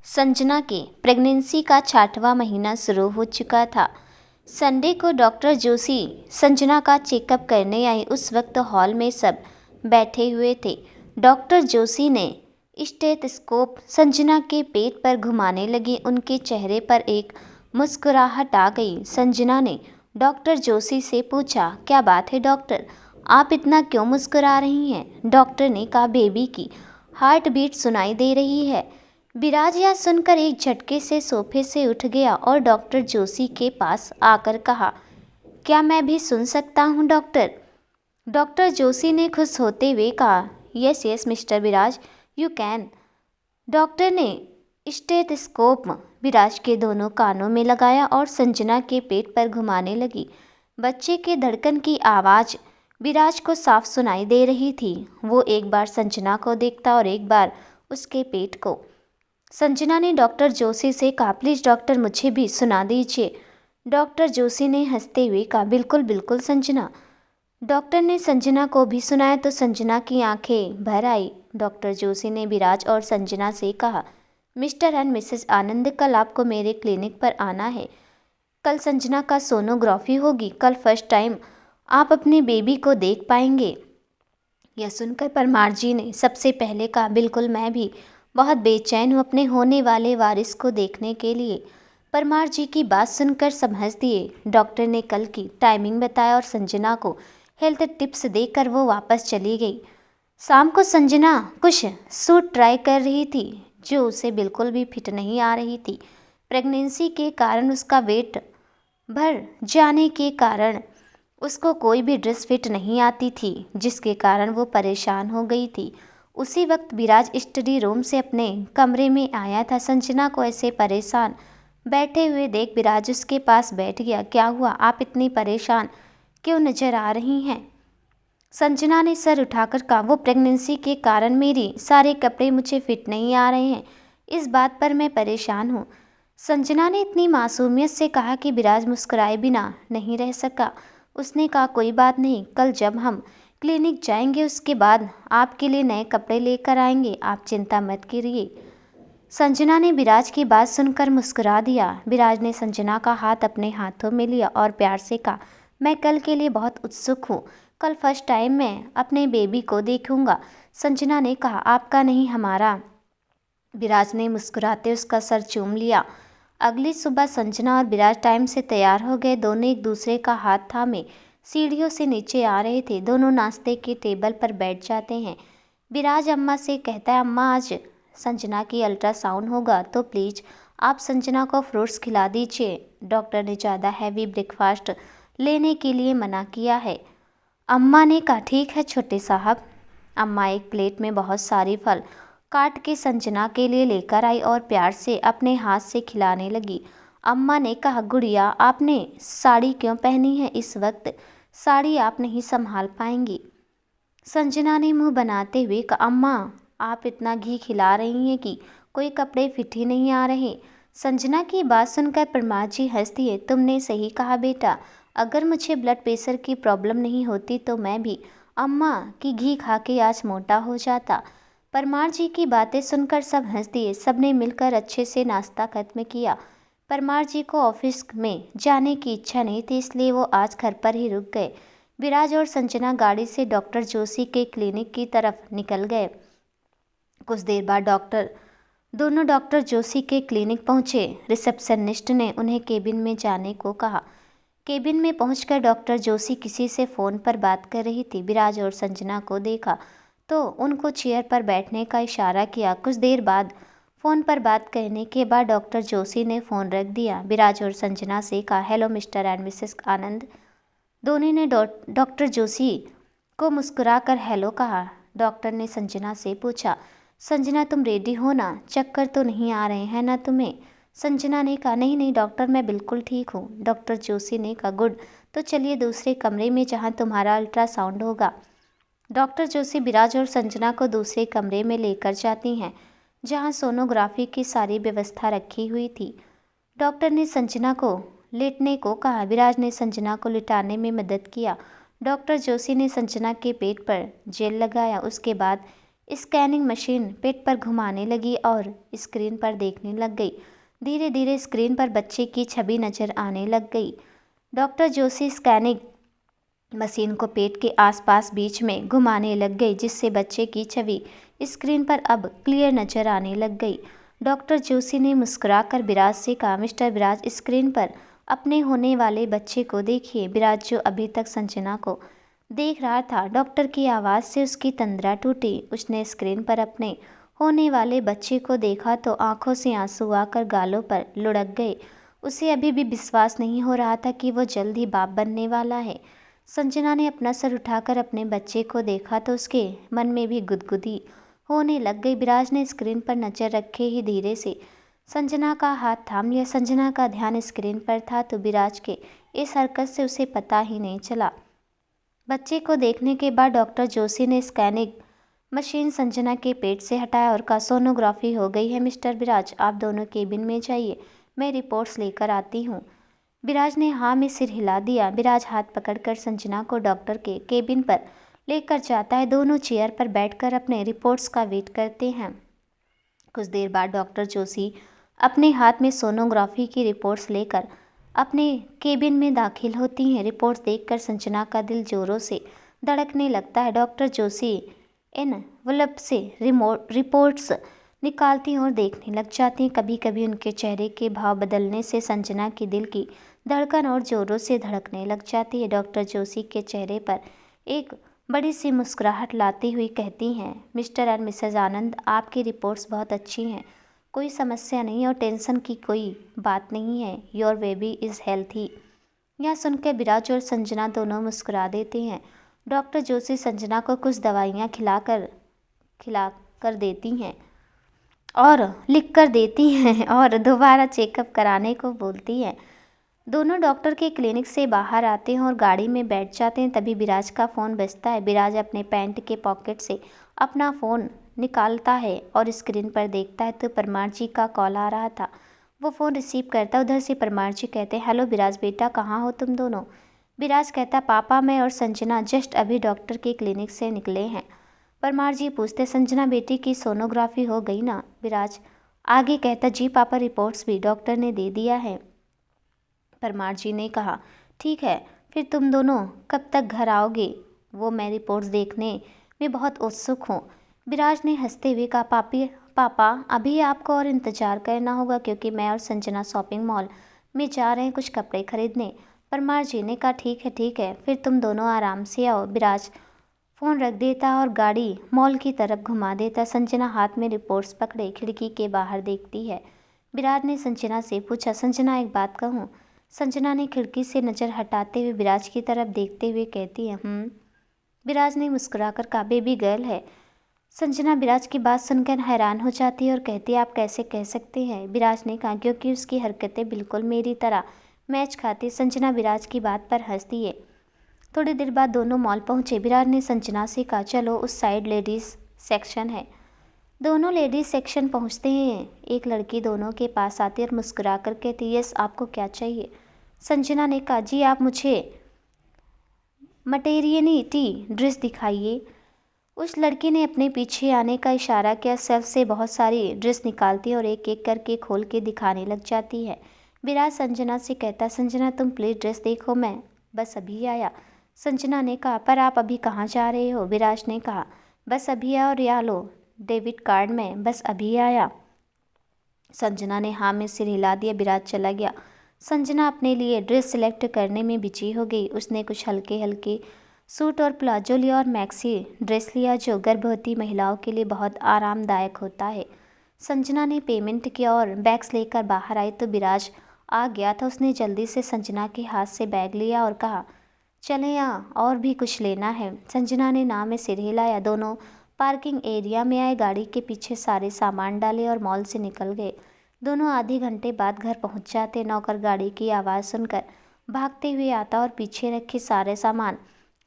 संजना के प्रेगनेंसी का 6वां महीना शुरू हो चुका था। संडे को डॉक्टर जोशी संजना का चेकअप करने आई। उस वक्त हॉल में सब बैठे हुए थे। डॉक्टर जोशी ने स्टेथोस्कोप संजना के पेट पर घुमाने लगी। उनके चेहरे पर एक मुस्कुराहट आ गई। संजना ने डॉक्टर जोशी से पूछा, क्या बात है डॉक्टर, आप इतना क्यों मुस्कुरा रही हैं? डॉक्टर ने कहा, बेबी की हार्ट बीट सुनाई दे रही है। विराज यह सुनकर एक झटके से सोफे से उठ गया और डॉक्टर जोशी के पास आकर कहा, क्या मैं भी सुन सकता हूँ डॉक्टर? डॉक्टर जोशी ने खुश होते हुए कहा, yes yes mister Viraj, you can. Doctor ने स्टेथोस्कोप विराज के दोनों कानों में लगाया और संजना के पेट पर घुमाने लगी। बच्चे के धड़कन की आवाज़ विराज को साफ सुनाई दे रही थी। वो एक बार संजना को देखता और एक बार उसके पेट को। संजना ने डॉक्टर जोशी से कहा, प्लीज़ डॉक्टर मुझे भी सुना दीजिए। डॉक्टर जोशी ने हंसते हुए कहा, बिल्कुल बिल्कुल संजना। डॉक्टर ने संजना को भी सुनाया तो संजना की आंखें भर आई। डॉक्टर जोशी ने विराज और संजना से कहा, मिस्टर एंड मिसेस आनंद, कल आपको मेरे क्लिनिक पर आना है। कल संजना का सोनोग्राफी होगी। कल फर्स्ट टाइम आप अपने बेबी को देख पाएंगे। यह सुनकर परमार जी ने सबसे पहले कहा, बिल्कुल मैं भी बहुत बेचैन हूँ अपने होने वाले वारिस को देखने के लिए। परमार जी की बात सुनकर सब हंस दिए। डॉक्टर ने कल की टाइमिंग बताया और संजना को हेल्थ टिप्स देकर वो वापस चली गई। शाम को संजना कुछ सूट ट्राई कर रही थी जो उसे बिल्कुल भी फिट नहीं आ रही थी। प्रेगनेंसी के कारण उसका वेट बढ़ जाने के कारण उसको कोई भी ड्रेस फिट नहीं आती थी, जिसके कारण वो परेशान हो गई थी। उसी वक्त विराज स्टडी रूम से अपने कमरे में आया था। संजना को ऐसे परेशान बैठे हुए देख विराज उसके पास बैठ गया। क्या हुआ, आप इतनी परेशान क्यों नजर आ रही हैं? संजना ने सर उठाकर कहा, वो प्रेगनेंसी के कारण मेरी सारे कपड़े मुझे फिट नहीं आ रहे हैं, इस बात पर मैं परेशान हूँ। संजना ने इतनी मासूमियत से कहा कि विराज मुस्कुराए बिना नहीं रह सका। उसने कहा, कोई बात नहीं, कल जब हम क्लिनिक जाएंगे उसके बाद आपके लिए नए कपड़े लेकर आएंगे, आप चिंता मत करिए। संजना ने विराज की बात सुनकर मुस्कुरा दिया। विराज ने संजना का हाथ अपने हाथों में लिया और प्यार से कहा, मैं कल के लिए बहुत उत्सुक हूँ। कल फर्स्ट टाइम मैं अपने बेबी को देखूंगा। संजना ने कहा, आपका नहीं हमारा। विराज ने मुस्कुराते उसका सर चूम लिया। अगली सुबह संजना और विराज टाइम से तैयार हो गए। दोनों एक दूसरे का हाथ थामे सीढ़ियों से नीचे आ रहे थे। दोनों नाश्ते के टेबल पर बैठ जाते हैं। विराज अम्मा से कहता है, अम्मा आज संजना की अल्ट्रासाउंड होगा तो प्लीज़ आप संजना को फ्रूट्स खिला दीजिए। डॉक्टर ने ज़्यादा हैवी ब्रेकफास्ट लेने के लिए मना किया है। अम्मा ने कहा, ठीक है छोटे साहब। अम्मा एक प्लेट में बहुत सारी फल काट के संजना के लिए लेकर आई और प्यार से अपने हाथ से खिलाने लगी। अम्मा ने कहा, गुड़िया आपने साड़ी क्यों पहनी है? इस वक्त साड़ी आप नहीं संभाल पाएंगी। संजना ने मुंह बनाते हुए कहा, अम्मा आप इतना घी खिला रही हैं कि कोई कपड़े फिट ही नहीं आ रहे। संजना की बात सुनकर परमार जी हंस दिए। तुमने सही कहा बेटा, अगर मुझे ब्लड प्रेशर की प्रॉब्लम नहीं होती तो मैं भी अम्मा की घी खा के आज मोटा हो जाता। परमार जी की बातें सुनकर सब हंस दिए। सबने मिलकर अच्छे से नाश्ता खत्म किया। परमार जी को ऑफिस में जाने की इच्छा नहीं थी, इसलिए वो आज घर पर ही रुक गए। विराज और संजना गाड़ी से डॉक्टर जोशी के क्लिनिक की तरफ निकल गए। कुछ देर बाद दोनों डॉक्टर जोशी के क्लिनिक पहुंचे। रिसेप्शनिस्ट ने उन्हें केबिन में जाने को कहा। केबिन में पहुंचकर डॉक्टर जोशी किसी से फ़ोन पर बात कर रही थी। विराज और संजना को देखा तो उनको चेयर पर बैठने का इशारा किया। कुछ देर बाद फ़ोन पर बात करने के बाद डॉक्टर जोशी ने फ़ोन रख दिया। विराज और संजना से कहा, हेलो मिस्टर एंड मिसेस आनंद। दोनों ने डॉक्टर जोशी को मुस्कुराकर हेलो कहा। डॉक्टर ने संजना से पूछा, संजना तुम रेडी हो ना? चक्कर तो नहीं आ रहे हैं ना तुम्हें? संजना ने कहा, नहीं नहीं डॉक्टर मैं बिल्कुल ठीक हूँ। डॉक्टर जोशी ने कहा, गुड, तो चलिए दूसरे कमरे में जहाँ तुम्हारा अल्ट्रासाउंड होगा। डॉक्टर जोशी विराज और संजना को दूसरे कमरे में लेकर जाती हैं जहाँ सोनोग्राफी की सारी व्यवस्था रखी हुई थी। डॉक्टर ने संजना को लेटने को कहा। विराज ने संजना को लिटाने में मदद किया। डॉक्टर जोशी ने संजना के पेट पर जेल लगाया। उसके बाद स्कैनिंग मशीन पेट पर घुमाने लगी और स्क्रीन पर देखने लग गई। धीरे धीरे स्क्रीन पर बच्चे की छवि नजर आने लग गई। डॉक्टर जोशी स्कैनिंग मशीन को पेट के आसपास बीच में घुमाने लग गई, जिससे बच्चे की छवि स्क्रीन पर अब क्लियर नजर आने लग गई। डॉक्टर जोशी ने मुस्कुराकर विराज से कहा, मिस्टर विराज, स्क्रीन पर अपने होने वाले बच्चे को देखिए। विराज, जो अभी तक संजना को देख रहा था, डॉक्टर की आवाज़ से उसकी तंद्रा टूटी। उसने स्क्रीन पर अपने होने वाले बच्चे को देखा तो आंखों से आंसू आकर गालों पर लुढ़क गए। उसे अभी भी विश्वास नहीं हो रहा था कि वो जल्द ही बाप बनने वाला है। संजना ने अपना सर उठाकर अपने बच्चे को देखा तो उसके मन में भी गुदगुदी होने लग गई। विराज ने स्क्रीन पर नजर रखे ही धीरे से संजना का हाथ थाम लिया। संजना का ध्यान स्क्रीन पर था तो विराज के इस हरकत से उसे पता ही नहीं चला। बच्चे को देखने के बाद डॉक्टर जोशी ने स्कैनिंग मशीन संजना के पेट से हटाया और कहा, सोनोग्राफी हो गई है मिस्टर विराज, आप दोनों केबिन में जाइए, मैं रिपोर्ट्स लेकर आती हूँ। विराज ने हाँ में सिर हिला दिया। विराज हाथ पकड़कर संजना को डॉक्टर के केबिन पर लेकर जाता है। दोनों चेयर पर बैठकर अपने रिपोर्ट्स का वेट करते हैं। कुछ देर बाद डॉक्टर जोशी अपने हाथ में सोनोग्राफी की रिपोर्ट्स लेकर अपने केबिन में दाखिल होती हैं। रिपोर्ट्स देखकर संजना का दिल जोरों से धड़कने लगता है। डॉक्टर जोशी एनवलप से रिपोर्ट्स निकालती और देखने लग जाती हैं। कभी कभी उनके चेहरे के भाव बदलने से संजना की दिल की धड़कन और जोरों से धड़कने लग जाती है। डॉक्टर जोशी के चेहरे पर एक बड़ी सी मुस्कुराहट लाती हुई कहती हैं, मिस्टर एंड मिसेज आनंद, आपकी रिपोर्ट्स बहुत अच्छी हैं, कोई समस्या नहीं और टेंशन की कोई बात नहीं है। Your baby is healthy. यह सुनकर विराज और संजना दोनों मुस्कुरा देते हैं। डॉक्टर जोशी संजना को कुछ दवाइयाँ खिला कर देती हैं और लिख कर देती हैं और दोबारा चेकअप कराने को बोलती हैं। दोनों डॉक्टर के क्लिनिक से बाहर आते हैं और गाड़ी में बैठ जाते हैं। तभी विराज का फ़ोन बजता है। विराज अपने पैंट के पॉकेट से अपना फ़ोन निकालता है और स्क्रीन पर देखता है तो परमार जी का कॉल आ रहा था। वो फ़ोन रिसीव करता। उधर से परमार जी कहते हैं, हेलो विराज बेटा, कहाँ हो तुम दोनों? विराज कहता, पापा, मैं और संजना जस्ट अभी डॉक्टर के क्लिनिक से निकले हैं। परमार जी पूछते, संजना बेटी की सोनोग्राफी हो गई ना? विराज आगे कहता, जी पापा, रिपोर्ट्स भी डॉक्टर ने दे दिया है। परमार जी ने कहा, ठीक है, फिर तुम दोनों कब तक घर आओगे? वो मैं रिपोर्ट्स देखने में बहुत उत्सुक हूँ। विराज ने हंसते हुए कहा, पापा, अभी आपको और इंतज़ार करना होगा क्योंकि मैं और संजना शॉपिंग मॉल में जा रहे हैं कुछ कपड़े खरीदने। परमार जी ने कहा, ठीक है, फिर तुम दोनों आराम से आओ। विराज फ़ोन रख देता और गाड़ी मॉल की तरफ घुमा देता। संजना हाथ में रिपोर्ट्स पकड़े खिड़की के बाहर देखती है। विराज ने संजना से पूछा, संजना एक बात कहूँ? संजना ने खिड़की से नज़र हटाते हुए विराज की तरफ देखते हुए कहती है, विराज ने मुस्कुराकर कहा, बेबी गर्ल है। संजना विराज की बात सुनकर हैरान हो जाती है और कहती है, आप कैसे कह सकते हैं? विराज ने कहा, क्योंकि उसकी हरकतें बिल्कुल मेरी तरह मैच खाती। संजना विराज की बात पर हंसती है। थोड़ी देर बाद दोनों मॉल पहुंचे। विराज ने संजना से कहा, चलो उस साइड लेडीज़ सेक्शन है। दोनों लेडीज़ सेक्शन पहुंचते हैं। एक लड़की दोनों के पास आती है और मुस्कुरा कर कहती, यस, आपको क्या चाहिए? संजना ने कहा, जी आप मुझे मटेरियनिटी ड्रेस दिखाइए। उस लड़की ने अपने पीछे आने का इशारा किया। सेल्फ से बहुत सारी ड्रेस निकालती है और एक एक करके खोल के दिखाने लग जाती है। विराज संजना से कहता, संजना तुम प्लीज़ ड्रेस देखो, मैं बस अभी आया। संजना ने कहा, पर आप अभी कहाँ जा रहे हो? विराज ने कहा, बस अभी आया और या लो डेबिट कार्ड में, बस अभी आया। संजना ने हाँ में सिर हिला दिया। विराज चला गया। संजना अपने लिए ड्रेस सिलेक्ट करने में बिजी हो गई। उसने कुछ हल्के हल्के सूट और प्लाजो लिया और मैक्सी ड्रेस लिया जो गर्भवती महिलाओं के लिए बहुत आरामदायक होता है। संजना ने पेमेंट किया और बैग्स लेकर बाहर आई तो विराज आ गया था। उसने जल्दी से संजना के हाथ से बैग लिया और कहा, चले यहाँ और भी कुछ लेना है? संजना ने ना में सिर हिलाया। दोनों पार्किंग एरिया में आए, गाड़ी के पीछे सारे सामान डाले और मॉल से निकल गए। दोनों आधे घंटे बाद घर पहुंच जाते। नौकर गाड़ी की आवाज़ सुनकर भागते हुए आता और पीछे रखे सारे सामान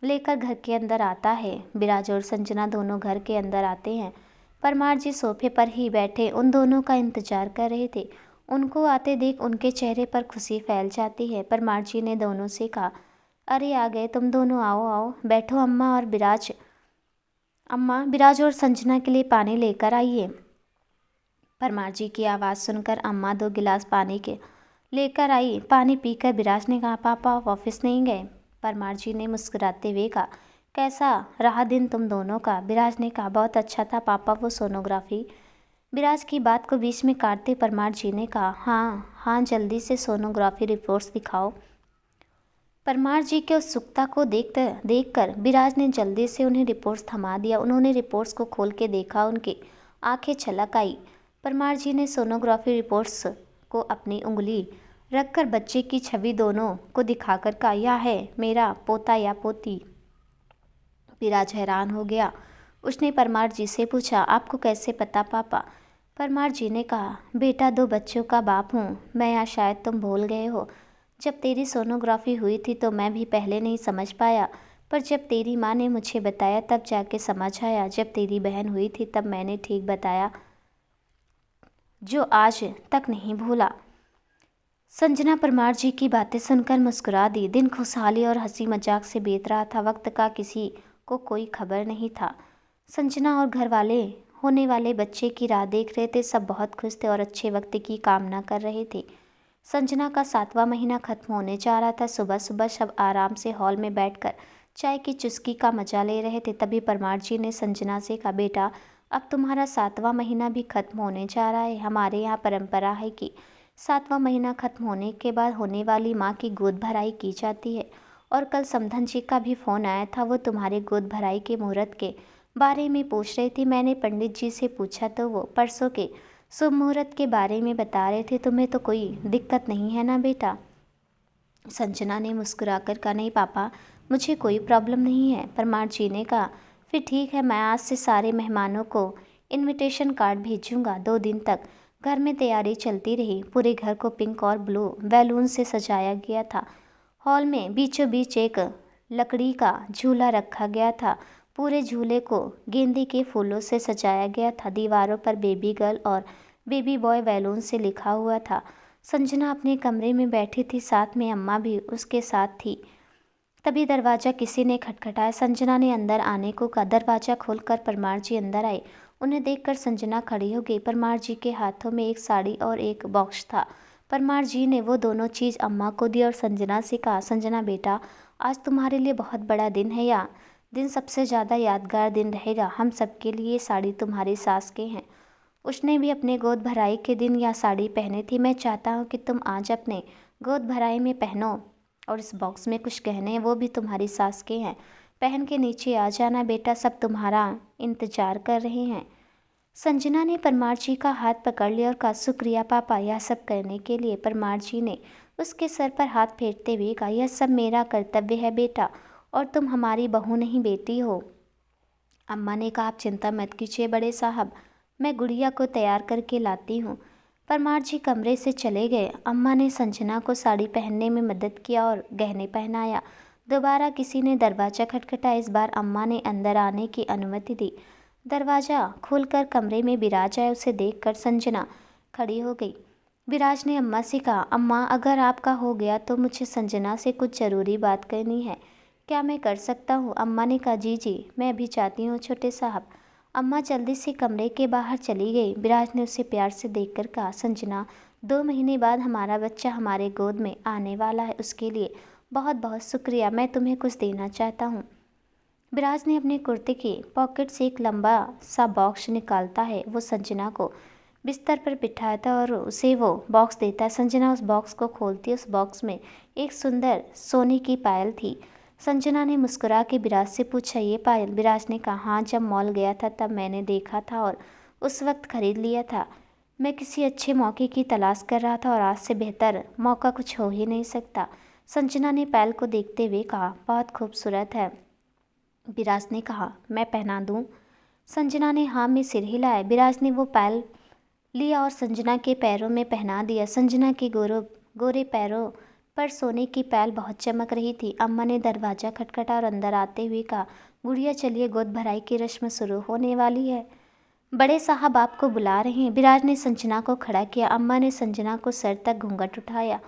लेकर घर के अंदर आता है। विराज और संजना दोनों घर के अंदर आते हैं। परमार जी सोफे पर ही बैठे उन दोनों का इंतजार कर रहे थे। उनको आते देख उनके चेहरे पर खुशी फैल जाती है। परमार जी ने दोनों से कहा, अरे आ गए तुम दोनों, आओ आओ बैठो। अम्मा और विराज अम्मा, विराज और संजना के लिए पानी लेकर आइए। परमार जी की आवाज़ सुनकर अम्मा 2 गिलास पानी के लेकर आई। पानी पीकर विराज ने कहा, पापा आप ऑफिस नहीं गए? परमार जी ने मुस्कुराते हुए कहा, कैसा रहा दिन तुम दोनों का? विराज ने कहा, बहुत अच्छा था पापा, वो सोनोग्राफी। विराज की बात को बीच में काटते परमार जी ने कहा, हाँ हाँ, जल्दी से सोनोग्राफी रिपोर्ट्स दिखाओ। परमार जी के उत्सुकता को देखकर विराज ने जल्दी से उन्हें रिपोर्ट्स थमा दिया। उन्होंने रिपोर्ट्स को खोल के देखा, उनकी आंखें छलक आई। परमार जी ने सोनोग्राफी रिपोर्ट्स को अपनी उंगली रखकर बच्चे की छवि दोनों को दिखाकर कहा, यह है मेरा पोता या पोती। विराज हैरान हो गया। उसने परमार जी से पूछा, आपको कैसे पता पापा? परमार जी ने कहा, बेटा 2 बच्चों का बाप हूँ मैं, या शायद तुम भूल गए हो। जब तेरी सोनोग्राफी हुई थी तो मैं भी पहले नहीं समझ पाया, पर जब तेरी माँ ने मुझे बताया तब जाके समझ आया। जब तेरी बहन हुई थी तब मैंने ठीक बताया, जो आज तक नहीं भूला। संजना परमार जी की बातें सुनकर मुस्कुरा दी। दिन खुशहाली और हंसी मजाक से बीत रहा था। वक्त का किसी को कोई खबर नहीं था। संजना और घर वाले होने वाले बच्चे की राह देख रहे थे। सब बहुत खुश थे और अच्छे वक्त की कामना कर रहे थे। संजना का 7वां महीना खत्म होने जा रहा था। सुबह सुबह सब आराम से हॉल में बैठकर चाय की चुस्की का मजा ले रहे थे। तभी परमार जी ने संजना से कहा, बेटा अब तुम्हारा 7वां महीना भी खत्म होने जा रहा है। हमारे यहाँ परंपरा है कि 7वां महीना खत्म होने के बाद होने वाली माँ की गोद भराई की जाती है। और कल समधन जी का भी फ़ोन आया था, वो तुम्हारे गोद भराई के मुहूर्त के बारे में पूछ रही थी। मैंने पंडित जी से पूछा तो वो परसों के शुभ मुहूर्त के बारे में बता रहे थे। तुम्हें तो कोई दिक्कत नहीं है ना बेटा? संजना ने मुस्कुराकर कहा, नहीं पापा, मुझे कोई प्रॉब्लम नहीं है। परमार जी ने कहा, फिर ठीक है, मैं आज से सारे मेहमानों को इनविटेशन कार्ड भेजूंगा। 2 दिन तक घर में तैयारी चलती रही। पूरे घर को पिंक और ब्लू बैलून से सजाया गया था। हॉल में बीचों बीच एक लकड़ी का झूला रखा गया था। पूरे झूले को गेंदे के फूलों से सजाया गया था। दीवारों पर बेबी गर्ल और बेबी बॉय बैलून से लिखा हुआ था। संजना अपने कमरे में बैठी थी, साथ में अम्मा भी उसके साथ थी। तभी दरवाज़ा किसी ने खटखटाया। संजना ने अंदर आने को कहा। दरवाज़ा खोलकर परमार जी अंदर आए। उन्हें देखकर संजना खड़ी हो गई। परमार जी के हाथों में एक साड़ी और एक बॉक्स था। परमार जी ने वो दोनों चीज़ अम्मा को दी और संजना से कहा, संजना बेटा, आज तुम्हारे लिए बहुत बड़ा दिन है। या दिन सबसे ज़्यादा यादगार दिन रहेगा हम सबके लिए। ये साड़ी तुम्हारी सास के हैं। उसने भी अपने गोद भराई के दिन यह साड़ी पहनी थी। मैं चाहता हूँ कि तुम आज अपने गोद भराई में पहनो। और इस बॉक्स में कुछ गहने हैं, वो भी तुम्हारी सास के हैं। पहन के नीचे आ जाना बेटा, सब तुम्हारा इंतजार कर रहे हैं। संजना ने परमार जी का हाथ पकड़ लिया और कहा, शुक्रिया पापा यह सब करने के लिए। परमार जी ने उसके सर पर हाथ फेरते हुए कहा, यह सब मेरा कर्तव्य है बेटा, और तुम हमारी बहू नहीं बेटी हो। अम्मा ने कहा, आप चिंता मत कीजिए बड़े साहब, मैं गुड़िया को तैयार करके लाती हूँ। परमार जी कमरे से चले गए। अम्मा ने संजना को साड़ी पहनने में मदद किया और गहने पहनाया। दोबारा किसी ने दरवाज़ा खटखटाया। इस बार अम्मा ने अंदर आने की अनुमति दी। दरवाज़ा खोलकर कमरे में विराज आया। उसे देखकर संजना खड़ी हो गई। विराज ने अम्मा से कहा, अम्मा अगर आपका हो गया तो मुझे संजना से कुछ ज़रूरी बात करनी है, क्या मैं कर सकता हूँ? अम्मा ने कहा, जी जी, मैं भी चाहती हूँ छोटे साहब। अम्मा जल्दी से कमरे के बाहर चली गई। विराज ने उसे प्यार से देखकर कहा, संजना 2 महीने बाद हमारा बच्चा हमारे गोद में आने वाला है, उसके लिए बहुत बहुत शुक्रिया। मैं तुम्हें कुछ देना चाहता हूँ। विराज ने अपने कुर्ते के पॉकेट से एक लंबा सा बॉक्स निकालता है। वो संजना को बिस्तर पर बिठाता और उसे वो बॉक्स देता है। संजना उस बॉक्स को खोलती है। उस बॉक्स में एक सुंदर सोने की पायल थी। संजना ने मुस्कुरा के विराज से पूछा, ये पायल? विराज ने कहा, हाँ, जब मॉल गया था तब मैंने देखा था और उस वक्त खरीद लिया था। मैं किसी अच्छे मौके की तलाश कर रहा था और आज से बेहतर मौका कुछ हो ही नहीं सकता। संजना ने पायल को देखते हुए कहा, बहुत खूबसूरत है। विराज ने कहा, मैं पहना दूँ? संजना ने हाँ में सिर हिलाया। विराज ने वो पायल लिया और संजना के पैरों में पहना दिया। संजना के गोरे पैरों पर सोने की पायल बहुत चमक रही थी। अम्मा ने दरवाज़ा खटखटा और अंदर आते हुए कहा, गुड़िया चलिए, गोद भराई की रस्म शुरू होने वाली है, बड़े साहब आपको बुला रहे हैं। विराज ने संजना को खड़ा किया। अम्मा ने संजना को सर तक घूंघट उठाया।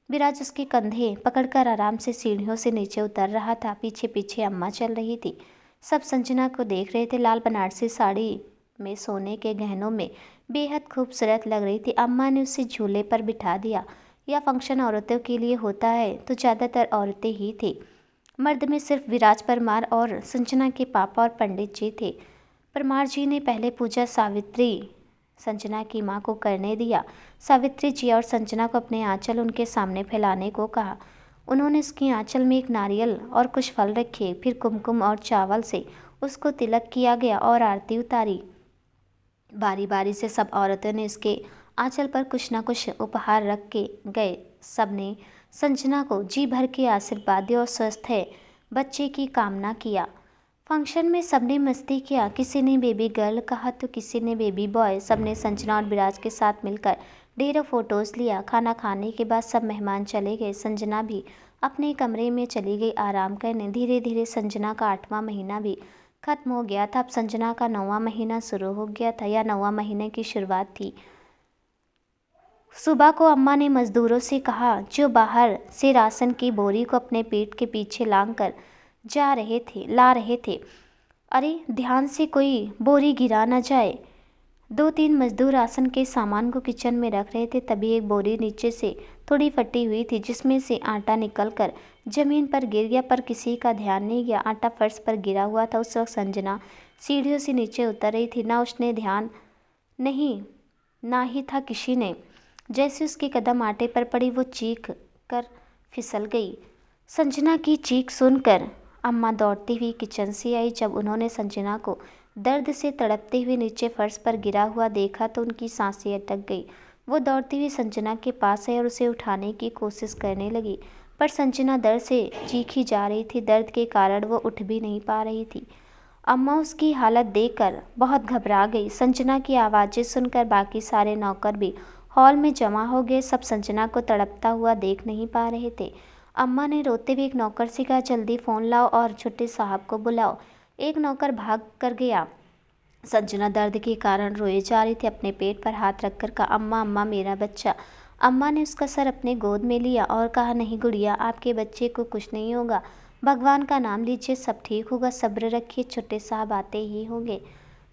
विराज उसके कंधे पकड़कर आराम से सीढ़ियों से नीचे उतर रहा था। पीछे पीछे अम्मा चल रही थी। सब संजना को देख रहे थे। लाल बनारसी साड़ी में सोने के गहनों में बेहद खूबसूरत लग रही थी। अम्मा ने उसे झूले पर बिठा दिया। यह फंक्शन औरतों के लिए होता है तो ज़्यादातर औरतें ही थी। मर्द में सिर्फ विराज परमार और संजना के पापा और पंडित जी थे। परमार जी ने पहले पूजा सावित्री संजना की मां को करने दिया। सावित्री जी और संजना को अपने आंचल उनके सामने फैलाने को कहा। उन्होंने उसकी आंचल में एक नारियल और कुछ फल रखे। फिर कुमकुम और चावल से उसको तिलक किया गया और आरती उतारी। बारी बारी से सब औरतों ने उसके आंचल पर कुछ न कुछ उपहार रख के गए। सबने संजना को जी भर के आशीर्वाद दिया और स्वस्थ है बच्चे की कामना किया। फंक्शन में सबने मस्ती किया। किसी ने बेबी गर्ल कहा तो किसी ने बेबी बॉय। सबने संजना और विराज के साथ मिलकर ढेरों फोटोज लिया। खाना खाने के बाद सब मेहमान चले गए। संजना भी अपने कमरे में चली गई आराम करने। धीरे धीरे संजना का 8वां महीना भी खत्म हो गया था। अब संजना का 9वां महीना शुरू हो गया था। यह 9वां महीने की शुरुआत थी। सुबह को अम्मा ने मजदूरों से कहा जो बाहर से राशन की बोरी को अपने पेट के पीछे लांग कर ला रहे थे, अरे ध्यान से कोई बोरी गिरा न जाए। 2-3 मजदूर राशन के सामान को किचन में रख रहे थे। तभी एक बोरी नीचे से थोड़ी फटी हुई थी जिसमें से आटा निकलकर जमीन पर गिर गया, पर किसी का ध्यान नहीं गया। आटा फर्श पर गिरा हुआ था। उस वक्त संजना सीढ़ियों से नीचे उतर रही थी। ना उसने ध्यान नहीं ना ही था किसी ने। जैसे उसके कदम आटे पर पड़ी वो चीख कर फिसल गई। संजना की चीख सुनकर अम्मा दौड़ती हुई किचन से आई। जब उन्होंने संजना को दर्द से तड़पते हुए नीचे फर्श पर गिरा हुआ देखा तो उनकी सांसें अटक गई। वो दौड़ती हुई संजना के पास आई और उसे उठाने की कोशिश करने लगी, पर संजना दर्द से चीखी जा रही थी। दर्द के कारण वो उठ भी नहीं पा रही थी। अम्मा उसकी हालत देखकर बहुत घबरा गई। संजना की आवाज़ें सुनकर बाकी सारे नौकर भी हॉल में जमा हो गए। सब संजना को तड़पता हुआ देख नहीं पा रहे थे। अम्मा ने रोते हुए एक नौकर से कहा जल्दी फ़ोन लाओ और छोटे साहब को बुलाओ। एक नौकर भाग कर गया। संजना दर्द के कारण रोए जा रही थी। अपने पेट पर हाथ रखकर कहा अम्मा अम्मा मेरा बच्चा। अम्मा ने उसका सर अपने गोद में लिया और कहा नहीं गुड़िया, आपके बच्चे को कुछ नहीं होगा। भगवान का नाम लीजिए, सब ठीक होगा, सब्र रखिए, छोटे साहब आते ही होंगे।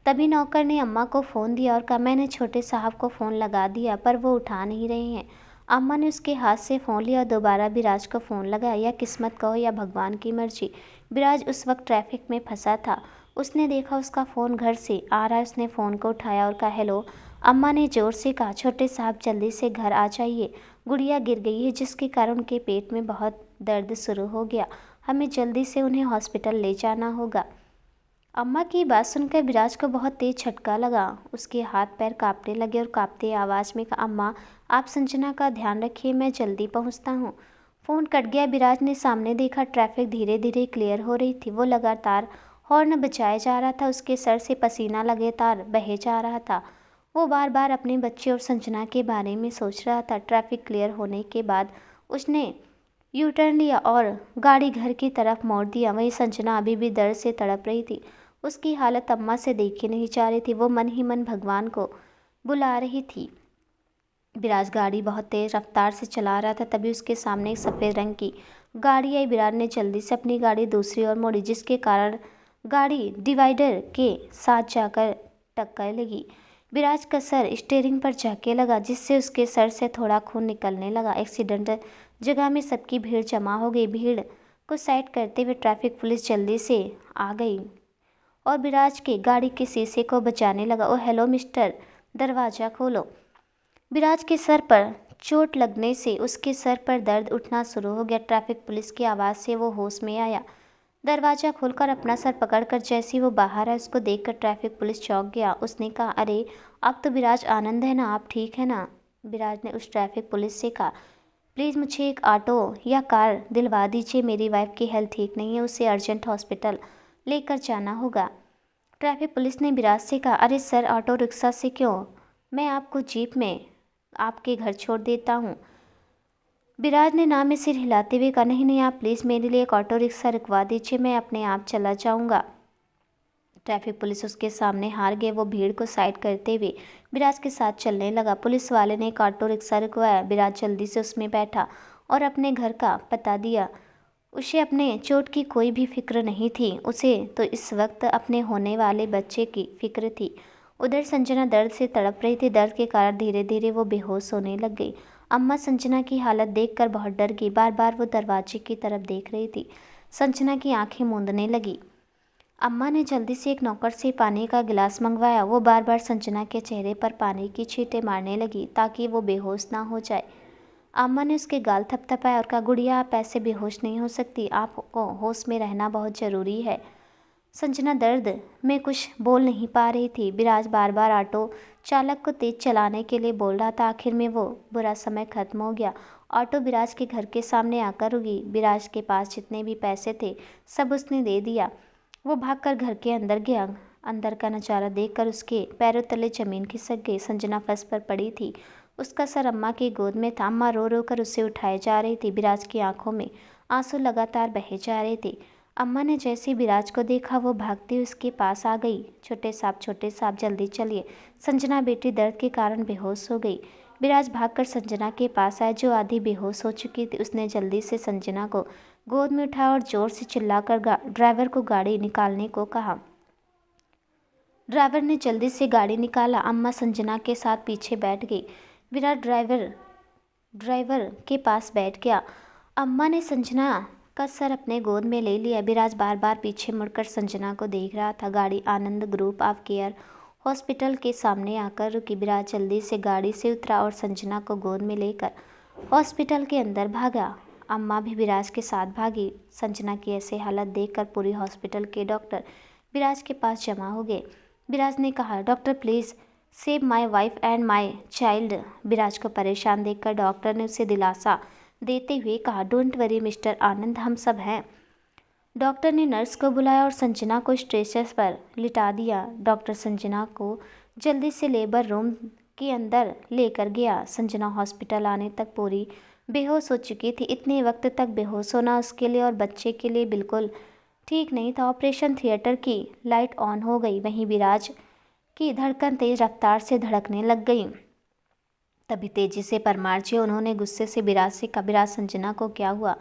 तभी नौकर ने अम्मा को फ़ोन दिया और कहा मैंने छोटे साहब को फ़ोन लगा दिया पर वो उठा नहीं रहे हैं। अम्मा ने उसके हाथ से फ़ोन लिया और दोबारा विराज को फ़ोन लगाया। या किस्मत कहो या भगवान की मर्जी, विराज उस वक्त ट्रैफिक में फंसा था। उसने देखा उसका फ़ोन घर से आ रहा है। उसने फ़ोन को उठाया और कहा हेलो। अम्मा ने ज़ोर से कहा छोटे साहब जल्दी से घर आ जाइए, गुड़िया गिर गई है जिसके कारण उनके पेट में बहुत दर्द शुरू हो गया, हमें जल्दी से उन्हें हॉस्पिटल ले जाना होगा। अम्मा की बात सुनकर विराज को बहुत तेज झटका लगा। उसके हाथ पैर कांपने लगे और कांपते आवाज़ में कहा अम्मा आप संजना का ध्यान रखिए, मैं जल्दी पहुंचता हूं। फ़ोन कट गया। विराज ने सामने देखा ट्रैफिक धीरे धीरे क्लियर हो रही थी। वो लगातार हॉर्न बजाया जा रहा था। उसके सर से पसीना लगातार बहे जा रहा था। वो बार बार अपने बच्चे और संजना के बारे में सोच रहा था। ट्रैफिक क्लियर होने के बाद उसने यू टर्न लिया और गाड़ी घर की तरफ मोड़ दिया। वहीं संजना अभी भी दर्द से तड़प रही थी। उसकी हालत अम्मा से देखी नहीं जा रही थी। वो मन ही मन भगवान को बुला रही थी। विराज गाड़ी बहुत तेज़ रफ्तार से चला रहा था। तभी उसके सामने एक सफ़ेद रंग की गाड़ी आई। विराज ने जल्दी से अपनी गाड़ी दूसरी ओर मोड़ी जिसके कारण गाड़ी डिवाइडर के साथ जाकर टक्कर लगी। विराज का सर स्टीयरिंग पर जाके लगा जिससे उसके सर से थोड़ा खून निकलने लगा। एक्सीडेंट जगह में सबकी भीड़ जमा हो गई। भीड़ को साइड करते हुए ट्रैफिक पुलिस जल्दी से आ गई और विराज के गाड़ी के शीशे को बचाने लगा। ओ हेलो मिस्टर, दरवाज़ा खोलो। विराज के सर पर चोट लगने से उसके सर पर दर्द उठना शुरू हो गया। ट्रैफिक पुलिस की आवाज़ से वो होश में आया। दरवाज़ा खोलकर अपना सर पकड़कर जैसे ही वो बाहर आया उसको देखकर ट्रैफिक पुलिस चौंक गया। उसने कहा अरे अब तो विराज आनंद है ना, आप ठीक है ना। विराज ने उस ट्रैफिक पुलिस से कहा प्लीज़ मुझे एक ऑटो या कार दिलवा दीजिए, मेरी वाइफ की हेल्थ ठीक नहीं है, उसे अर्जेंट हॉस्पिटल लेकर जाना होगा। ट्रैफिक पुलिस ने विराज से कहा अरे सर ऑटो रिक्शा से क्यों, मैं आपको जीप में आपके घर छोड़ देता हूँ। विराज ने ना में सिर हिलाते हुए कहा नहीं नहीं, आप प्लीज़ मेरे लिए एक ऑटो रिक्शा रुकवा दीजिए, मैं अपने आप चला जाऊँगा। ट्रैफिक पुलिस उसके सामने हार गए। वो भीड़ को साइड करते हुए विराज के साथ चलने लगा। पुलिस वाले ने एक ऑटो रिक्शा रुकवाया। विराज जल्दी से उसमें बैठा और अपने घर का पता दिया। उसे अपने चोट की कोई भी फिक्र नहीं थी, उसे तो इस वक्त अपने होने वाले बच्चे की फिक्र थी। उधर संजना दर्द से तड़प रही थी। दर्द के कारण धीरे धीरे वो बेहोश होने लग गई। अम्मा संजना की हालत देखकर बहुत डर गई। बार बार वो दरवाजे की तरफ देख रही थी। संजना की आंखें मूंदने लगी। अम्मा ने जल्दी से एक नौकर से पानी का गिलास मंगवाया। वो बार बार संजना के चेहरे पर पानी की छींटे मारने लगी ताकि वो बेहोश ना हो जाए। अम्मा ने उसके गाल थपथपाया और कहा, गुड़िया आप ऐसे बेहोश नहीं हो सकती, आपको होश में रहना बहुत ज़रूरी है। संजना दर्द में कुछ बोल नहीं पा रही थी। विराज बार बार ऑटो चालक को तेज चलाने के लिए बोल रहा था। आखिर में वो बुरा समय खत्म हो गया। ऑटो विराज के घर के सामने आकर रुकी। विराज के पास जितने भी पैसे थे सब उसने दे दिया। वो भागकर घर के अंदर गया। अंदर का नज़ारा देखकर उसके पैरों तले जमीन खिसक गई। संजना फर्श पर पड़ी थी। उसका सर अम्मा की गोद में था। अम्मा रो रो कर उसे उठाए जा रही थी। विराज की आंखों में आंसू लगातार बहे जा रहे थे। अम्मा ने जैसे ही विराज को देखा वो भागती उसके पास आ गई। छोटे साहब जल्दी चलिए, संजना बेटी दर्द के कारण बेहोश हो गई। विराज भागकर संजना के पास आया जो आधी बेहोश हो चुकी थी। उसने जल्दी से संजना को गोद में उठाया और जोर से चिल्लाकर ड्राइवर को गाड़ी निकालने को कहा। ड्राइवर ने जल्दी से गाड़ी निकाला। अम्मा संजना के साथ पीछे बैठ गई। विराज ड्राइवर के पास बैठ गया। अम्मा ने संजना का सर अपने गोद में ले लिया। विराज बार बार पीछे मुड़कर संजना को देख रहा था। गाड़ी आनंद ग्रुप ऑफ केयर हॉस्पिटल के सामने आकर रुकी। विराज जल्दी से गाड़ी से उतरा और संजना को गोद में लेकर हॉस्पिटल के अंदर भागा। अम्मा भी विराज के साथ भागी। संजना की ऐसी हालत देखकर पूरी हॉस्पिटल के डॉक्टर विराज के पास जमा हो गए। विराज ने कहा, doctor please save my wife and my child. Viraj को परेशान देखकर डॉक्टर ने उसे दिलासा देते हुए कहा, डोंट वरी मिस्टर आनंद, हम सब हैं। डॉक्टर ने नर्स को बुलाया और संजना को स्ट्रेचर पर लिटा दिया। डॉक्टर संजना को जल्दी से लेबर रूम के अंदर लेकर गया। संजना हॉस्पिटल आने तक पूरी बेहोश हो चुकी थी। इतने वक्त तक बेहोश होना उसके लिए और बच्चे के लिए बिल्कुल ठीक नहीं था। ऑपरेशन थिएटर की लाइट ऑन हो गई। वहीं विराज की धड़कन तेज रफ्तार से धड़कने लग गई। तभी तेजी से परमार जी उन्होंने गुस्से से विराज से कहा, विराज संजना को क्या हुआ?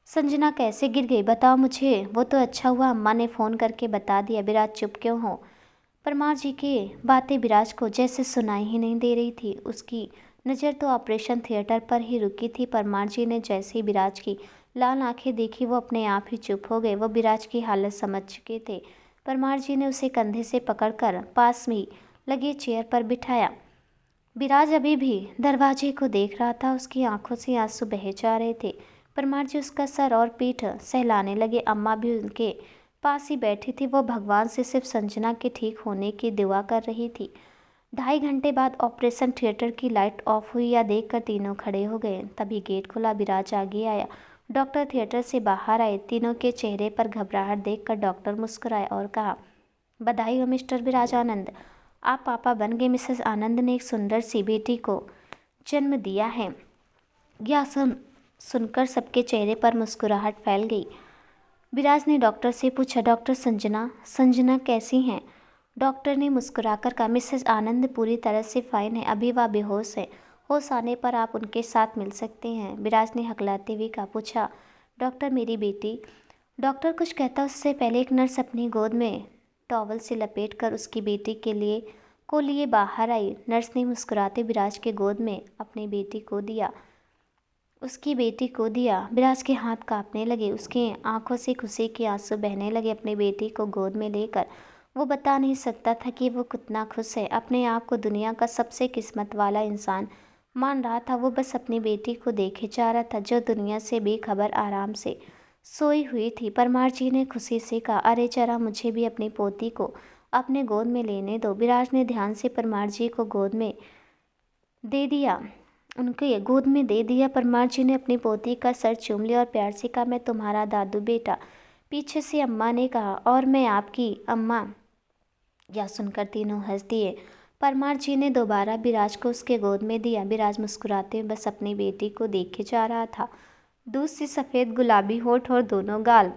संजना कैसे गिर गई बताओ मुझे। वो तो अच्छा हुआ अम्मा ने फ़ोन करके बता दिया। विराज चुप क्यों हो? परमार जी की बातें विराज को जैसे सुनाई ही नहीं दे रही थी। उसकी नज़र तो ऑपरेशन थिएटर पर ही रुकी थी। परमार जी ने जैसे ही विराज की लाल आंखें देखी वो अपने आप ही चुप हो गए। वो विराज की हालत समझ चुके थे। परमार जी ने उसे कंधे से पकड़कर पास में लगे चेयर पर बिठाया। विराज अभी भी दरवाजे को देख रहा था। उसकी आंखों से आंसू बहे जा रहे थे। परमार जी उसका सर और पीठ सहलाने लगे। अम्मा भी उनके पास ही बैठी थी। वो भगवान से सिर्फ संजना के ठीक होने की दुआ कर रही थी। 2.5 घंटे बाद ऑपरेशन थिएटर की लाइट ऑफ हुई। या देखकर तीनों खड़े हो गए। तभी गेट खुला। विराज आगे आया। डॉक्टर थिएटर से बाहर आए। तीनों के चेहरे पर घबराहट देखकर डॉक्टर मुस्कुराए और कहा, बधाई हो मिस्टर विराज आनंद, आप पापा बन गए। मिसेस आनंद ने एक सुंदर सी बेटी को जन्म दिया है। यह सुनकर सबके चेहरे पर मुस्कुराहट फैल गई। विराज ने डॉक्टर से पूछा, डॉक्टर संजना कैसी हैं? डॉक्टर ने मुस्कुराकर कहा, मिसेस आनंद पूरी तरह से फाइन है। अभी वह बेहोश है। होश आने पर आप उनके साथ मिल सकते हैं। विराज ने हकलाते हुए कहा, पूछा डॉक्टर मेरी बेटी? डॉक्टर कुछ कहता उससे पहले एक नर्स अपनी गोद में टॉवल से लपेटकर उसकी बेटी के लिए बाहर आई। नर्स ने मुस्कुराते विराज के गोद में अपनी बेटी को दिया। उसकी बेटी को दिया। विराज के हाथ कांपने लगे। उसके आंखों से खुशी के आंसू बहने लगे। अपनी बेटी को गोद में लेकर वो बता नहीं सकता था कि वो कितना खुश है। अपने आप को दुनिया का सबसे किस्मत वाला इंसान मान रहा था। वो बस अपनी बेटी को देखे जा रहा था जो दुनिया से बेखबर आराम से सोई हुई थी। परमार जी ने खुशी से कहा, अरे जरा मुझे भी अपनी पोती को अपने गोद में लेने दो। विराज ने ध्यान से परमार जी को गोद में दे दिया। उनके गोद में दे दिया। परमार जी ने अपनी पोती का सर चूम लिया और प्यार से कहा, मैं तुम्हारा दादू बेटा। पीछे से अम्मा ने कहा, और मैं आपकी अम्मा। यह सुनकर तीनों हंस दिए। परमार जी ने दोबारा विराज को उसके गोद में दिया। विराज मुस्कुराते हुए बस अपनी बेटी को देखे जा रहा था। दूध से सफ़ेद गुलाबी होठ और दोनों गाल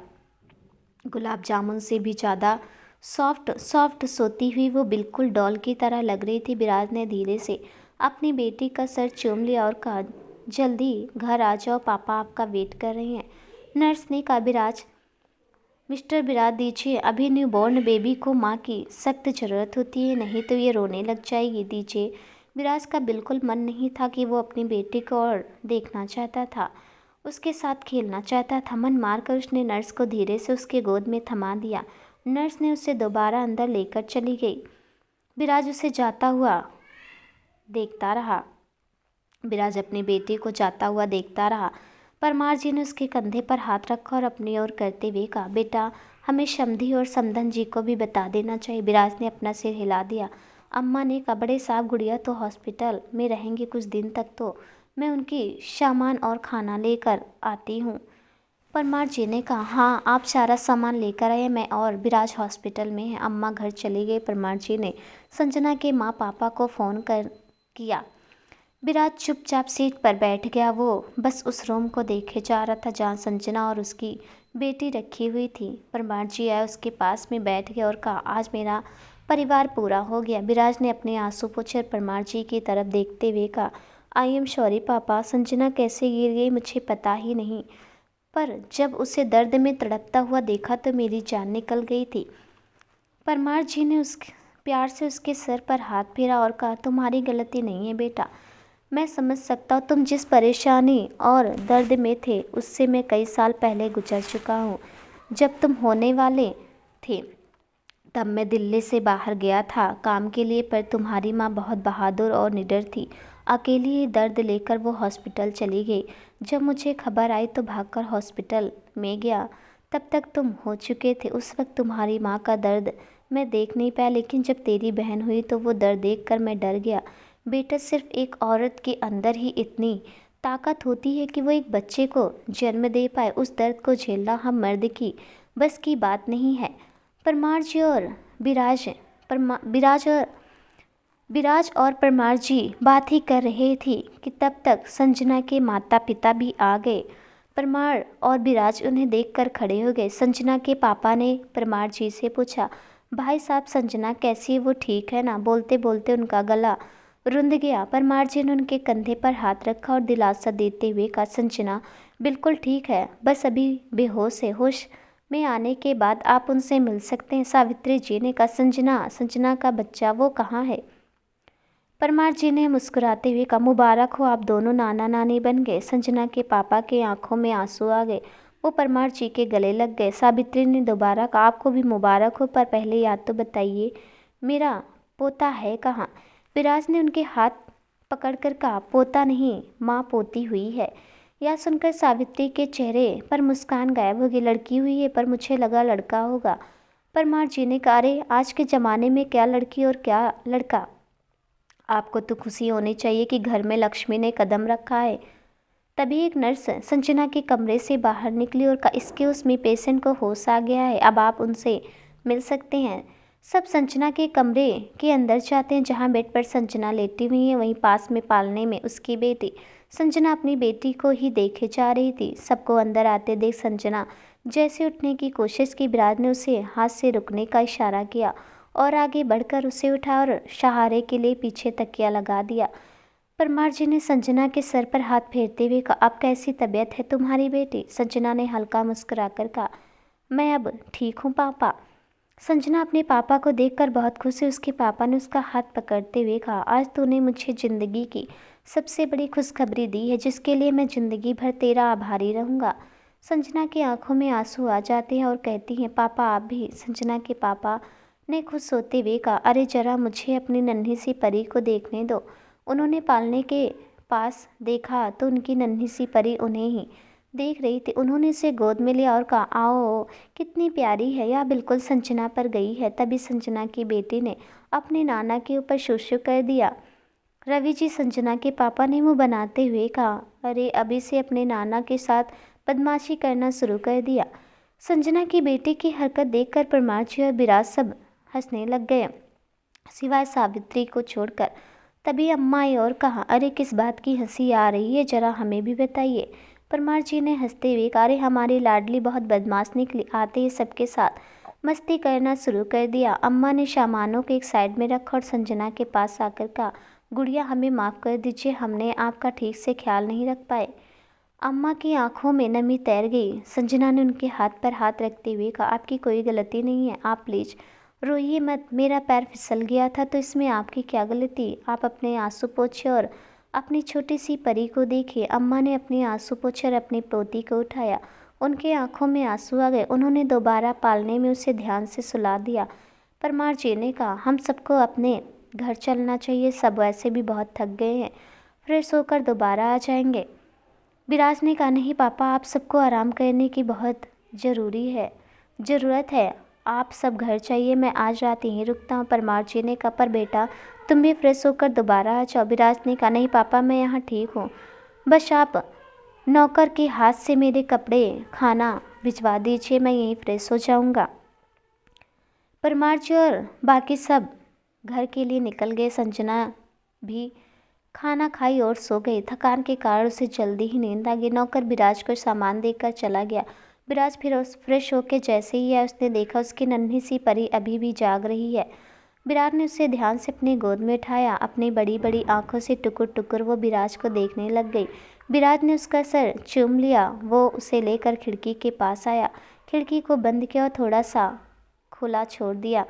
गुलाब जामुन से भी ज़्यादा सॉफ्ट सोती हुई वो बिल्कुल डॉल की तरह लग रही थी। विराज ने धीरे से अपनी बेटी का सर चूम लिया और कहा, जल्दी घर आ जाओ, पापा आपका वेट कर रहे हैं। नर्स ने कहा, विराज, मिस्टर विराज दीजिए, अभी न्यूबॉर्न बेबी को माँ की सख्त ज़रूरत होती है, नहीं तो ये रोने लग जाएगी, दीजिए। विराज का बिल्कुल मन नहीं था कि वो अपनी बेटी को और देखना चाहता था, उसके साथ खेलना चाहता था। मन मारकर उसने नर्स को धीरे से उसके गोद में थमा दिया। नर्स ने उसे दोबारा अंदर लेकर चली गई। विराज उसे जाता हुआ देखता रहा। विराज अपनी बेटी को जाता हुआ देखता रहा। परमार जी ने उसके कंधे पर हाथ रखा और अपनी ओर करते हुए कहा, बेटा, हमें समधी और समधन जी को भी बता देना चाहिए। विराज ने अपना सिर हिला दिया। अम्मा ने कहा, बड़े साहब, गुड़िया तो हॉस्पिटल में रहेंगे कुछ दिन तक, तो मैं उनकी सामान और खाना लेकर आती हूँ। परमार जी ने कहा, हाँ, आप सारा सामान लेकर आए, मैं और विराज हॉस्पिटल में है। अम्मा घर चली गई। परमार जी ने संजना के माँ पापा को फ़ोन कर किया। विराज चुपचाप सीट पर बैठ गया। वो बस उस रूम को देखे जा रहा था जहाँ संजना और उसकी बेटी रखी हुई थी। परमार जी आया, उसके पास में बैठ गया और कहा, आज मेरा परिवार पूरा हो गया। विराज ने अपने आंसू पोंछे और परमार जी की तरफ देखते हुए कहा, आई एम सॉरी पापा, संजना कैसे गिर गई मुझे पता ही नहीं, पर जब उसे दर्द में तड़पता हुआ देखा तो मेरी जान निकल गई थी। परमार जी ने प्यार से उसके सर पर हाथ फेरा और कहा, तुम्हारी गलती नहीं है बेटा, मैं समझ सकता हूँ तुम जिस परेशानी और दर्द में थे उससे मैं कई साल पहले गुजर चुका हूँ। जब तुम होने वाले थे तब मैं दिल्ली से बाहर गया था काम के लिए, पर तुम्हारी माँ बहुत बहादुर और निडर थी। अकेली ही दर्द लेकर वो हॉस्पिटल चली गई। जब मुझे खबर आई तो भागकर हॉस्पिटल में गया, तब तक तुम हो चुके थे। उस वक्त तुम्हारी माँ का दर्द मैं देख नहीं पाया, लेकिन जब तेरी बहन हुई तो वो दर्द देखकर मैं डर गया। बेटा, सिर्फ एक औरत के अंदर ही इतनी ताकत होती है कि वो एक बच्चे को जन्म दे पाए। उस दर्द को झेलना हम मर्द की बस की बात नहीं है। परमार जी और विराज और परमार जी बात ही कर रहे थे कि तब तक संजना के माता पिता भी आ गए। परमार और विराज उन्हें देखकर खड़े हो गए। संजना के पापा ने परमार जी से पूछा, भाई साहब, संजना कैसी है, वो ठीक है ना? बोलते बोलते उनका गला रुंध गया। परमार जी ने उनके कंधे पर हाथ रखा और दिलासा देते हुए कहा, संजना बिल्कुल ठीक है, बस अभी बेहोश है, होश में आने के बाद आप उनसे मिल सकते हैं। सावित्री जी ने कहा, संजना का बच्चा वो कहाँ है? परमार जी ने मुस्कुराते हुए कहा, मुबारक हो, आप दोनों नाना नानी बन गए। संजना के पापा के आंखों में आंसू आ गए। वो परमार जी के गले लग गए। सावित्री ने दोबारा कहा, आपको भी मुबारक हो, पर पहले याद तो बताइए मेरा पोता है कहाँ? विराज ने उनके हाथ पकड़कर कहा, पोता नहीं, माँ पोती हुई है। यह सुनकर सावित्री के चेहरे पर मुस्कान गायब हो गई। लड़की हुई है, पर मुझे लगा लड़का होगा। परमार जी ने कहा, अरे आज के ज़माने में क्या लड़की और क्या लड़का, आपको तो खुशी होनी चाहिए कि घर में लक्ष्मी ने कदम रखा है। तभी एक नर्स संजना के कमरे से बाहर निकली और कहा, एक्सक्यूज मी, पेशेंट को होश आ गया है, अब आप उनसे मिल सकते हैं। सब संजना के कमरे के अंदर जाते हैं जहां बेड पर संजना लेटी हुई है। वहीं पास में पालने में उसकी बेटी। संजना अपनी बेटी को ही देखे जा रही थी। सबको अंदर आते देख संजना जैसे उठने की कोशिश की, विराज ने उसे हाथ से रुकने का इशारा किया और आगे बढ़कर उसे उठा और सहारे के लिए पीछे तकिया लगा दिया। परमार जी ने संजना के सर पर हाथ फेरते हुए कहा, अब कैसी तबीयत है तुम्हारी बेटी? संजना ने हल्का मुस्कुराकर कहा, मैं अब ठीक हूँ पापा। संजना अपने पापा को देखकर बहुत खुश हुई। उसके पापा ने उसका हाथ पकड़ते हुए कहा, आज तूने मुझे ज़िंदगी की सबसे बड़ी खुशखबरी दी है, जिसके लिए मैं ज़िंदगी भर तेरा आभारी रहूँगा। संजना की आंखों में आंसू आ जाते हैं और कहती हैं, पापा आप भी? संजना के पापा ने खुश होते हुए कहा, अरे जरा मुझे अपनी नन्ही सी परी को देखने दो। उन्होंने पालने के पास देखा तो उनकी नन्ही सी परी उन्हें ही देख रही थी। उन्होंने उसे गोद में लिया और कहा, आओ, कितनी प्यारी है, यह बिल्कुल संजना पर गई है। तभी संजना की बेटी ने अपने नाना के ऊपर शूशू कर दिया। रवि जी, संजना के पापा ने मुंह बनाते हुए कहा, अरे अभी से अपने नाना के साथ बदमाशी करना शुरू कर दिया। संजना की बेटी की हरकत देखकर परमार जी और विराज सब हंसने लग गए, सिवाय सावित्री को छोड़कर। तभी अम्मा आई और कहा, अरे किस बात की हंसी आ रही है, जरा हमें भी बताइए। परमार जी ने हंसते हुए कहा, अरे हमारी लाडली बहुत बदमाश निकली, आते ही सबके साथ मस्ती करना शुरू कर दिया। अम्मा ने सामानों को एक साइड में रखा और संजना के पास आकर कहा, गुड़िया हमें माफ़ कर दीजिए, हमने आपका ठीक से ख्याल नहीं रख पाए। अम्मा की आंखों में नमी तैर गई। संजना ने उनके हाथ पर हाथ रखते हुए कहा, आपकी कोई गलती नहीं है, आप प्लीज रोइए मत। मेरा पैर फिसल गया था तो इसमें आपकी क्या गलती। आप अपने आंसू पोंछे और अपनी छोटी सी परी को देखिए। अम्मा ने अपने आंसू पोंछे और अपनी पोती को उठाया। उनके आंखों में आंसू आ गए। उन्होंने दोबारा पालने में उसे ध्यान से सुला दिया। परमार जी ने कहा, हम सबको अपने घर चलना चाहिए, सब वैसे भी बहुत थक गए हैं, फ्रेश होकर दोबारा आ जाएंगे। विराज ने कहा, नहीं पापा, आप सबको आराम करने की बहुत ज़रूरत है। आप सब घर चाहिए, मैं आज रात यहीं रुकता हूँ। परमार जी ने कहा, पर बेटा तुम भी फ्रेश होकर दोबारा आ जाओ। विराज ने कहा, नहीं पापा, मैं यहाँ ठीक हूँ, बस आप नौकर के हाथ से मेरे कपड़े खाना भिजवा दीजिए, मैं यहीं फ्रेश हो जाऊँगा। परमार जी और बाकी सब घर के लिए निकल गए। संजना भी खाना खाई और सो गई। थकान के कारण उसे जल्दी ही नींद आ गई। नौकर विराज को सामान देकर चला गया। विराज फिर फ्रेश होकर जैसे ही आया, उसने देखा उसकी नन्ही सी परी अभी भी जाग रही है। विराज ने उसे ध्यान से अपनी गोद में उठाया। अपनी बड़ी बड़ी आंखों से टुकुर टुकुर वो विराज को देखने लग गई। विराज ने उसका सर चूम लिया। वो उसे लेकर खिड़की के पास आया, खिड़की को बंद किया और थोड़ा सा खुला छोड़ दिया।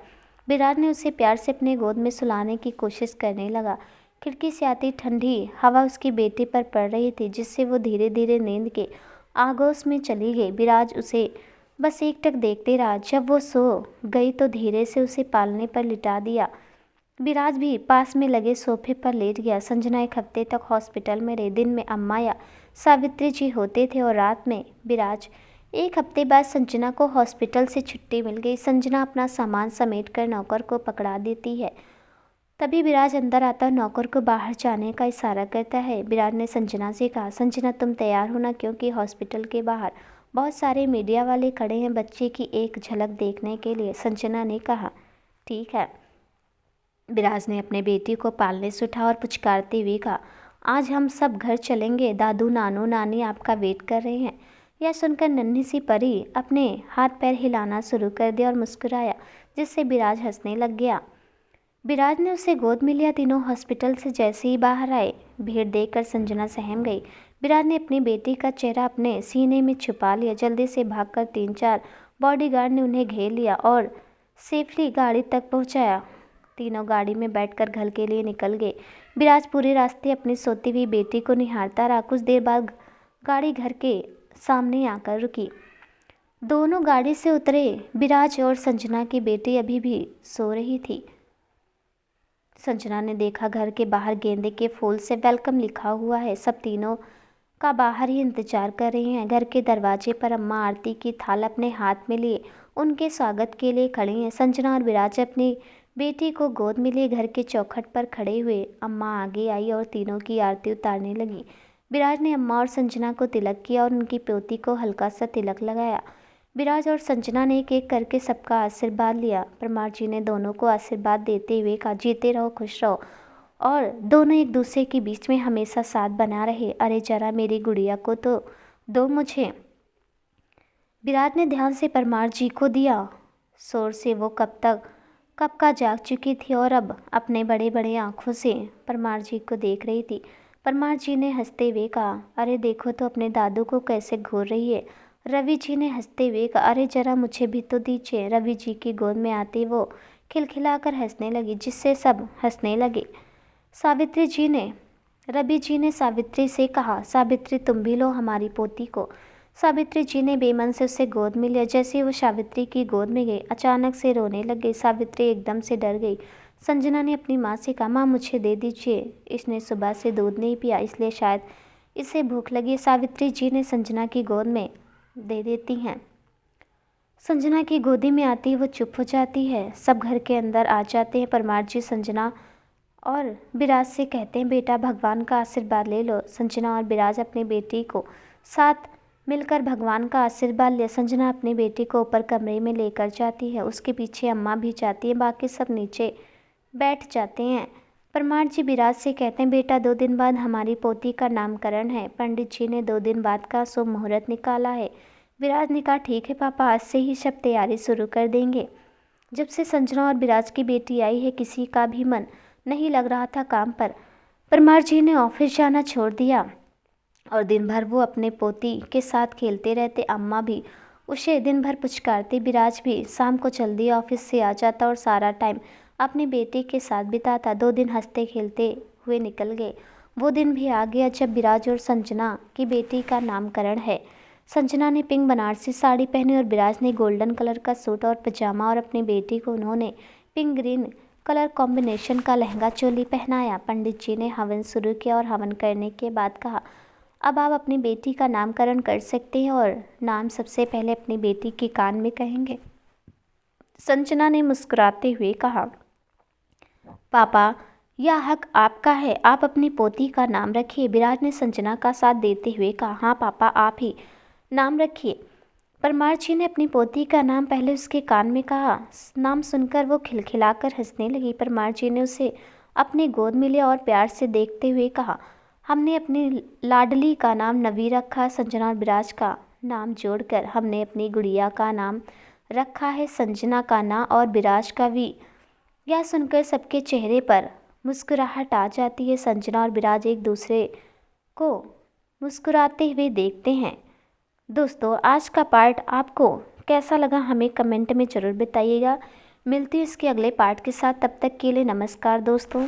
विराज ने उसे प्यार से अपने गोद में सुलाने की कोशिश करने लगा। खिड़की से आती ठंडी हवा उसकी बेटी पर पड़ रही थी, जिससे वो धीरे धीरे नींद के आगोश में चली गई। विराज उसे बस एकटक देखते रहा। जब वो सो गई तो धीरे से उसे पालने पर लिटा दिया। विराज भी पास में लगे सोफे पर लेट गया। संजना 1 हफ्ते तक हॉस्पिटल में रही। दिन में अम्मा या सावित्री जी होते थे और रात में विराज। 1 हफ्ते बाद संजना को हॉस्पिटल से छुट्टी मिल गई। संजना अपना सामान समेट कर नौकर को पकड़ा देती है। तभी विराज अंदर आता और नौकर को बाहर जाने का इशारा करता है। विराज ने संजना से कहा, संजना तुम तैयार होना, क्योंकि हॉस्पिटल के बाहर बहुत सारे मीडिया वाले खड़े हैं बच्चे की एक झलक देखने के लिए। संजना ने कहा, ठीक है। विराज ने अपने बेटी को पालने से उठा और पुचकारते हुए कहा, आज हम सब घर चलेंगे, दादू नानू नानी आपका वेट कर रहे हैं। यह सुनकर नन्ही सी परी अपने हाथ पैर हिलाना शुरू कर दिया और मुस्कुराया, जिससे विराज हंसने लग गया। विराज ने उसे गोद में लिया। तीनों हॉस्पिटल से जैसे ही बाहर आए, भीड़ देखकर संजना सहम गई। विराज ने अपनी बेटी का चेहरा अपने सीने में छुपा लिया। जल्दी से भागकर 3-4 बॉडीगार्ड ने उन्हें घेर लिया और सेफली गाड़ी तक पहुंचाया। तीनों गाड़ी में बैठकर घर के लिए निकल गए। विराज पूरे रास्ते अपनी सोती हुई बेटी को निहारता रहा। कुछ देर बाद गाड़ी घर के सामने आकर रुकी। दोनों गाड़ी से उतरे। विराज और संजना की बेटी अभी भी सो रही थी। संजना ने देखा घर के बाहर गेंदे के फूल से वेलकम लिखा हुआ है। सब तीनों का बाहर ही इंतजार कर रहे हैं। घर के दरवाजे पर अम्मा आरती की थाल अपने हाथ में लिए उनके स्वागत के लिए खड़ी हैं। संजना और विराज अपनी बेटी को गोद में लिए घर के चौखट पर खड़े हुए। अम्मा आगे आई और तीनों की आरती उतारने लगी। विराज ने अम्मा और संजना को तिलक किया और उनकी पोती को हल्का सा तिलक लगाया। विराज और संजना ने एक एक करके सबका आशीर्वाद लिया। परमार जी ने दोनों को आशीर्वाद देते हुए कहा, जीते रहो, खुश रहो और दोनों एक दूसरे के बीच में हमेशा साथ बना रहे। अरे जरा मेरी गुड़िया को तो दो मुझे। विराज ने ध्यान से परमार जी को दिया। शोर से वो कब का जाग चुकी थी और अब अपने बड़े बड़े आंखों से परमार जी को देख रही थी। परमार जी ने हंसते हुए कहा, अरे देखो तो अपने दादू को कैसे घूर रही है। रवि जी ने हंसते हुए कहा, अरे जरा मुझे भी तो दीजिए। रवि जी की गोद में आते वो खिलखिलाकर हंसने लगी, जिससे सब हंसने लगे। रवि जी ने सावित्री से कहा, सावित्री तुम भी लो हमारी पोती को। सावित्री जी ने बेमन से उसे गोद में लिया। जैसे ही वो सावित्री की गोद में गई, अचानक से रोने लग गई। सावित्री एकदम से डर गई। संजना ने अपनी माँ से कहा, माँ मुझे दे दीजिए, इसने सुबह से दूध नहीं पिया, इसलिए शायद इसे भूख लगी। सावित्री जी ने संजना की गोद में दे देती हैं। संजना की गोदी में आती वो चुप हो जाती है। सब घर के अंदर आ जाते हैं। परमार जी संजना और विराज से कहते हैं, बेटा भगवान का आशीर्वाद ले लो। संजना और विराज अपनी बेटी को साथ मिलकर भगवान का आशीर्वाद लिया। संजना अपनी बेटी को ऊपर कमरे में लेकर जाती है। उसके पीछे अम्मा भी जाती है। बाकी सब नीचे बैठ जाते हैं। परमार जी विराज से कहते हैं, बेटा 2 दिन बाद हमारी पोती का नामकरण है। पंडित जी ने 2 दिन बाद का शुभ मुहूर्त निकाला है। विराज ने कहा, ठीक है पापा, आज से ही सब तैयारी शुरू कर देंगे। जब से संजना और विराज की बेटी आई है, किसी का भी मन नहीं लग रहा था काम पर। परमार जी ने ऑफिस जाना छोड़ दिया। और दिन भर वो अपने पोती के साथ खेलते रहते। अम्मा भी उसे दिन भर पुचकारती। विराज भी शाम को जल्दी ऑफिस से आ जाता और सारा टाइम अपने बेटे के साथ बिताता। 2 दिन हंसते खेलते हुए निकल गए। वो दिन भी आ गया जब विराज और संजना की बेटी का नामकरण है। संजना ने पिंक बनारसी साड़ी पहनी और विराज ने गोल्डन कलर का सूट और पजामा, और अपनी बेटी को उन्होंने पिंक ग्रीन कलर कॉम्बिनेशन का लहंगा चोली पहनाया। पंडित जी ने हवन शुरू किया और हवन करने के बाद कहा, अब आप अपनी बेटी का नामकरण कर सकते हैं और नाम सबसे पहले अपनी बेटी के कान में कहेंगे। संजना ने मुस्कुराते हुए कहा, पापा यह हक आपका है, आप अपनी पोती का नाम रखिए। विराज ने संजना का साथ देते हुए कहा, हाँ पापा आप ही नाम रखिए। परमार जी ने अपनी पोती का नाम पहले उसके कान में कहा। नाम सुनकर वो खिलखिलाकर हंसने लगी। परमार जी ने उसे अपनी गोद में लिया और प्यार से देखते हुए कहा, हमने अपनी लाडली का नाम नवी रखा। संजना और विराज का नाम जोड़कर हमने अपनी गुड़िया का नाम रखा है संजना का ना और विराज का वी। यह सुनकर सबके चेहरे पर मुस्कुराहट आ जाती है। संजना और विराज एक दूसरे को मुस्कुराते हुए देखते हैं। दोस्तों आज का पार्ट आपको कैसा लगा हमें कमेंट में ज़रूर बताइएगा। मिलती है इसके अगले पार्ट के साथ, तब तक के लिए नमस्कार दोस्तों।